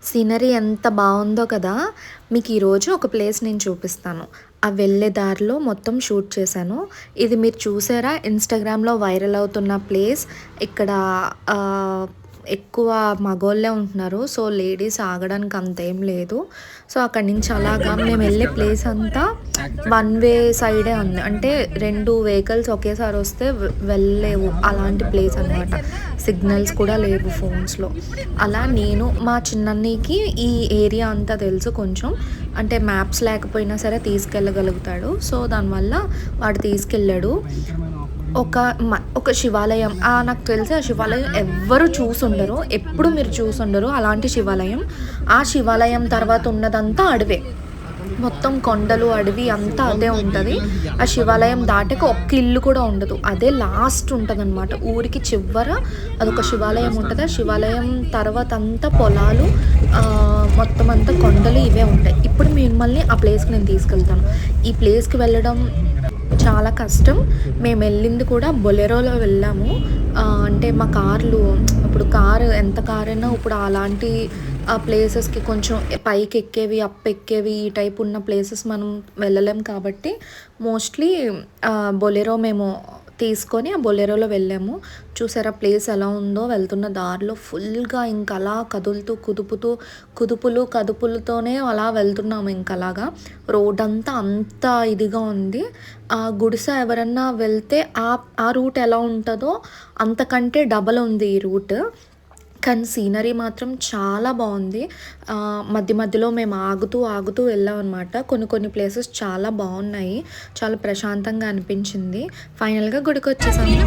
Scenery ఎంత బాగుందో కదా! మీకు ఈరోజు ఒక ప్లేస్ నేను చూపిస్తాను. ఆ వెళ్ళే దారిలో మొత్తం షూట్ చేశాను. ఇది మీరు చూసారా? ఇన్‌స్టాగ్రామ్‌లో వైరల్ అవుతున్న ప్లేస్. ఇక్కడ ఎక్కువ మగోళ్ళే ఉంటున్నారు. సో, లేడీస్ ఆగడానికి అంతేం లేదు. సో, అక్కడి నుంచి అలాగా మేము వెళ్ళే ప్లేస్ అంతా వన్ వే సైడే ఉంది. అంటే 2 వెహికల్స్ ఒకేసారి వస్తే వెళ్ళలేవు. అలాంటి ప్లేస్ అనమాట. సిగ్నల్స్ కూడా లేవు ఫోన్స్‌లో. అలా నేను మా చిన్నన్నయ్యకి ఈ ఏరియా అంతా తెలుసు కొంచెం. అంటే మ్యాప్స్ లేకపోయినా సరే తీసుకెళ్ళగలుగుతాడు. సో, దానివల్ల వాడు తీసుకెళ్ళాడు. ఒక శివాలయం నాకు తెలిసి ఆ శివాలయం ఎవ్వరు చూసుండరు. ఎప్పుడు మీరు చూసుండరు అలాంటి శివాలయం. ఆ శివాలయం తర్వాత ఉన్నదంతా అడవే. మొత్తం కొండలు, అడవి అంతా అదే ఉంటది. ఆ శివాలయం దాటాక ఒక్క ఇల్లు కూడా ఉండదు. అదే లాస్ట్ ఉంటదనమాట. ఊరికి చివర అదొక శివాలయం ఉంటది. ఆ శివాలయం తర్వాత అంతా పొలాలు, మొత్తం అంతా కొండలు ఇవే ఉంటాయి. ఇప్పుడు మిమ్మల్ని ఆ ప్లేస్‌కి నేను తీసుకెళ్తాను. ఈ ప్లేస్‌కి వెళ్ళడం చాలా కష్టం. మేమెళ్ళింది కూడా బొలెరోలో వెళ్ళాము. అంటే మా కార్లు ఇప్పుడు కారు ఎంత కారైనా ఇప్పుడు అలాంటి ప్లేసెస్‌కి కొంచెం పైకెక్కేవి, ఎక్కేవి ఈ టైప్ ఉన్న ప్లేసెస్ మనం వెళ్ళలేం కాబట్టి మోస్ట్‌లీ బొలెరో మేము తీసుకొని ఆ బొలెరోలో వెళ్ళాము. చూసారా ప్లేస్ ఎలా ఉందో? వెళ్తున్న దారిలో ఫుల్‌గా ఇంకలా కదులుతూ, కదుపులతోనే అలా వెళ్తున్నాము ఇంకలాగా. రోడ్డంతా అంత ఇదిగా ఉంది. గుడిసె ఎవరన్నా వెళ్తే ఆ రూట్ ఎలా ఉంటదో అంతకంటే డబల్ ఉంది ఈ రూట్. కానీ సీనరీ మాత్రం చాలా బాగుంది. మధ్య మధ్యలో మేము ఆగుతూ వెళ్ళామనమాట. కొన్ని ప్లేసెస్ చాలా బాగున్నాయి. చాలా ప్రశాంతంగా అనిపించింది. ఫైనల్‌గా గుడికొచ్చేసాము.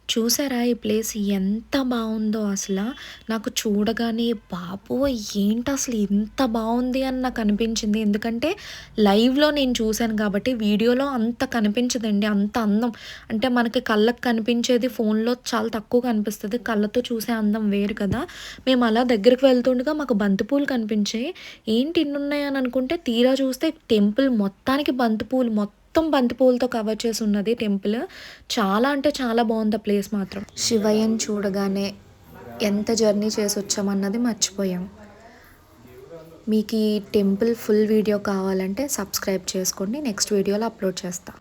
చూసారా ఈ ప్లేస్ ఎంత బాగుందో అసలు. నాకు చూడగానే బాబోయ్! ఏంటసలు ఇంత బాగుంది అని నాకు అనిపించింది. ఎందుకంటే లైవ్‌లో నేను చూశాను కాబట్టి వీడియోలో అంత కనిపించదండి. అంత అందం అంటే మనకి కళ్ళకి కనిపించేది ఫోన్‌లో చాలా తక్కువ కనిపిస్తది. కళ్ళతో చూసే అందం వేరు కదా! మేము అలా దగ్గరికి వెళ్తుండగా మాకు బంతిపూలు కనిపించాయి. ఏంటి ఇన్నున్నాయి అని అనుకుంటే తీరా చూస్తే టెంపుల్ మొత్తానికి బంతిపూలు మొత్తం బంతిపూలతో కవర్ చేసి ఉన్నది టెంపుల్. చాలా అంటే చాలా బాగుంది ఆ ప్లేస్ మాత్రం. శివయ్యని చూడగానే ఎంత జర్నీ చేసి వచ్చామన్నది మర్చిపోయాం. మీకు ఈ టెంపుల్ ఫుల్ వీడియో కావాలంటే సబ్స్క్రైబ్ చేసుకోండి. నెక్స్ట్ వీడియోలో అప్లోడ్ చేస్తా.